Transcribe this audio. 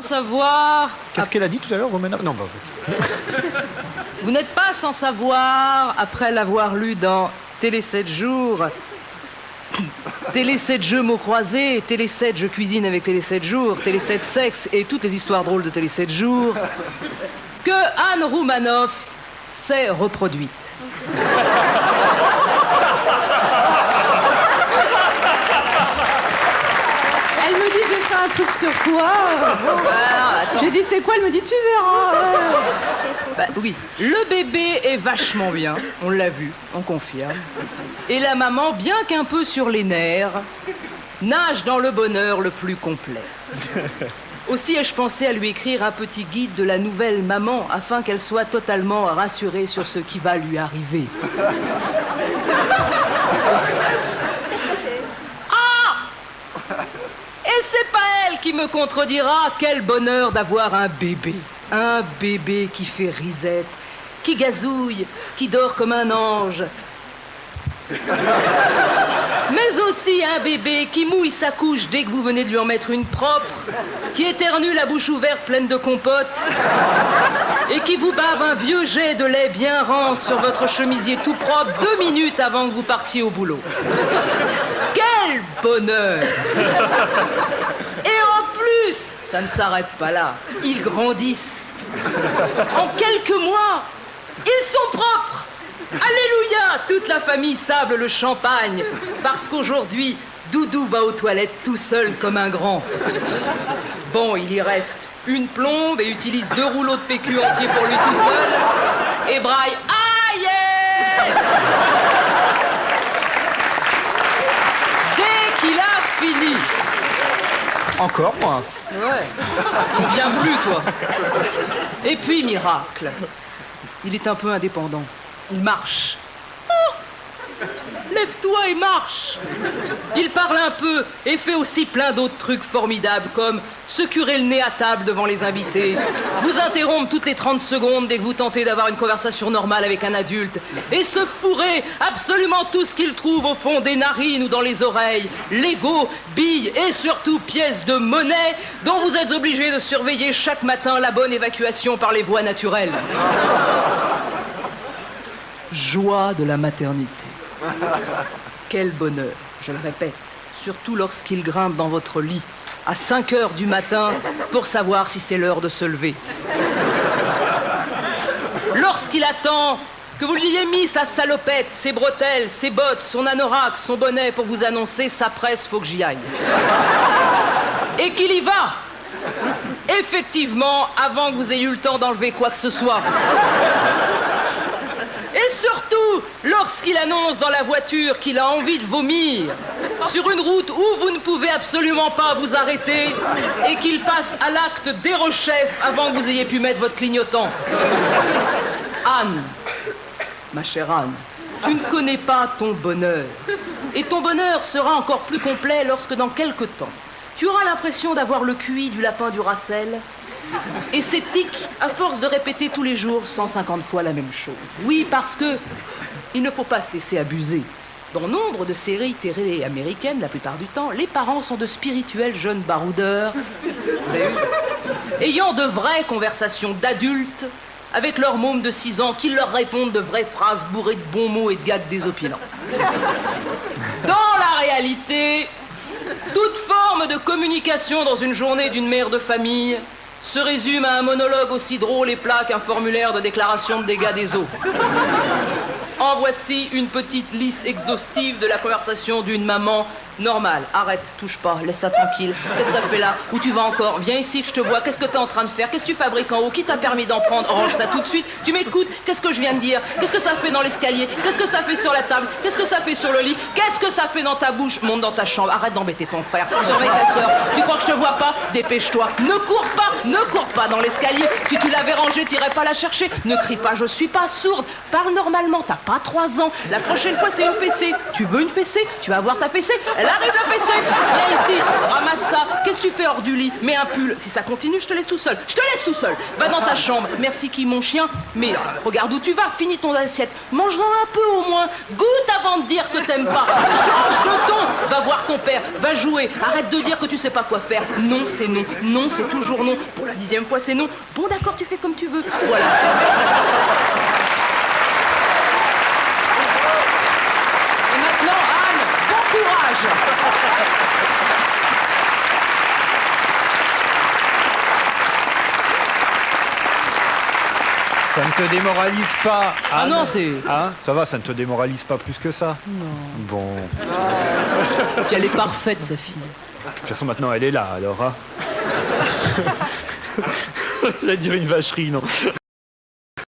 savoir... Qu'est-ce qu'elle a dit tout à l'heure, Romanov? Non, bah en fait. Vous n'êtes pas sans savoir, après l'avoir lu dans Télé 7 jours, Télé 7 jeux mots croisés, Télé 7 je cuisine avec Télé 7 jours, Télé 7 sexe et toutes les histoires drôles de Télé 7 jours, que Anne Roumanoff s'est reproduite. Elle me dit j'ai fait un truc sur toi. Attends. J'ai dit c'est quoi? Elle me dit tu verras. Bah, oui, le bébé est vachement bien, on l'a vu, on confirme. Et la maman, bien qu'un peu sur les nerfs, nage dans le bonheur le plus complet. Aussi ai-je pensé à lui écrire un petit guide de la nouvelle maman afin qu'elle soit totalement rassurée sur ce qui va lui arriver. Ah! Et c'est pas elle qui me contredira, quel bonheur d'avoir un bébé. Un bébé qui fait risette, qui gazouille, qui dort comme un ange. Mais aussi un bébé qui mouille sa couche dès que vous venez de lui en mettre une propre, qui éternue la bouche ouverte pleine de compote et qui vous bave un vieux jet de lait bien rance sur votre chemisier tout propre 2 minutes avant que vous partiez au boulot. Quel bonheur! Et en plus, ça ne s'arrête pas là. Ils grandissent. En quelques mois, ils sont propres. Alléluia! Toute la famille sable le champagne. Parce qu'aujourd'hui, Doudou va aux toilettes tout seul comme un grand. Bon, il y reste une plombe et utilise 2 rouleaux de PQ entiers pour lui tout seul. Et braille. Aïe! Dès qu'il a fini. Encore, moi. Ouais. On vient plus, toi. Et puis, miracle. Il est un peu indépendant. Il marche. Oh! Lève-toi et marche. Il parle un peu et fait aussi plein d'autres trucs formidables comme se curer le nez à table devant les invités, vous interrompre toutes les 30 secondes dès que vous tentez d'avoir une conversation normale avec un adulte et se fourrer absolument tout ce qu'il trouve au fond des narines ou dans les oreilles, Lego, billes et surtout pièces de monnaie dont vous êtes obligés de surveiller chaque matin la bonne évacuation par les voies naturelles. Joie de la maternité. Quel bonheur, je le répète, surtout lorsqu'il grimpe dans votre lit à 5 heures du matin pour savoir si c'est l'heure de se lever. Lorsqu'il attend que vous lui ayez mis sa salopette, ses bretelles, ses bottes, son anorak, son bonnet pour vous annoncer sa presse, faut que j'y aille. Et qu'il y va, effectivement, avant que vous ayez eu le temps d'enlever quoi que ce soit. Et surtout, lorsqu'il annonce dans la voiture qu'il a envie de vomir sur une route où vous ne pouvez absolument pas vous arrêter et qu'il passe à l'acte dérochef avant que vous ayez pu mettre votre clignotant. Anne, ma chère Anne, tu ne connais pas ton bonheur. Et ton bonheur sera encore plus complet lorsque dans quelque temps, tu auras l'impression d'avoir le QI du lapin du Racel. Et c'est tic, à force de répéter tous les jours 150 fois la même chose. Oui, parce que il ne faut pas se laisser abuser. Dans nombre de séries télé américaines, la plupart du temps, les parents sont de spirituels jeunes baroudeurs, vous avez vu, ayant de vraies conversations d'adultes avec leurs mômes de 6 ans qui leur répondent de vraies phrases bourrées de bons mots et de gags désopilants. Dans la réalité, toute forme de communication dans une journée d'une mère de famille se résume à un monologue aussi drôle et plat qu'un formulaire de déclaration de dégâts des eaux. En voici une petite liste exhaustive de la conversation d'une maman normale. Arrête, touche pas, laisse ça tranquille. Qu'est-ce que ça fait là? Où tu vas encore? Viens ici que je te vois. Qu'est-ce que t'es en train de faire? Qu'est-ce que tu fabriques en haut? Qui t'a permis d'en prendre? Range ça tout de suite. Tu m'écoutes? Qu'est-ce que je viens de dire? Qu'est-ce que ça fait dans l'escalier? Qu'est-ce que ça fait sur la table? Qu'est-ce que ça fait sur le lit? Qu'est-ce que ça fait dans ta bouche? Monte dans ta chambre. Arrête d'embêter ton frère. Surveille ta sœur. Tu crois que je te vois pas? Dépêche-toi. Ne cours pas dans l'escalier. Si tu l'avais rangé, t'irais pas la chercher. Ne crie pas, je suis pas sourde. Parle normalement, t'as pas 3 ans. La prochaine fois, c'est une fessée. Tu veux une fessée? Tu vas avoir ta fessée. Elle Elle arrive la PC. Viens ici, ramasse ça. Qu'est-ce que tu fais hors du lit? Mets un pull. Si ça continue, je te laisse tout seul. Je te laisse tout seul. Va dans ta chambre. Merci qui, mon chien. Mais regarde où tu vas. Finis ton assiette. Mange-en un peu au moins. Goûte avant de dire que t'aimes pas. Change de ton. Va voir ton père. Va jouer. Arrête de dire que tu sais pas quoi faire. Non, c'est non. Non, c'est toujours non. Pour la 10e fois, c'est non. Bon, d'accord, tu fais comme tu veux. Voilà. Et maintenant, Anne, bon courage. Ça ne te démoralise pas. Ah Anne non, c'est... Hein? Ça va, ça ne te démoralise pas plus que ça? Non. Bon. Puis elle est parfaite, sa fille. De toute façon, maintenant, elle est là, alors. Hein? J'allais dire une vacherie, non.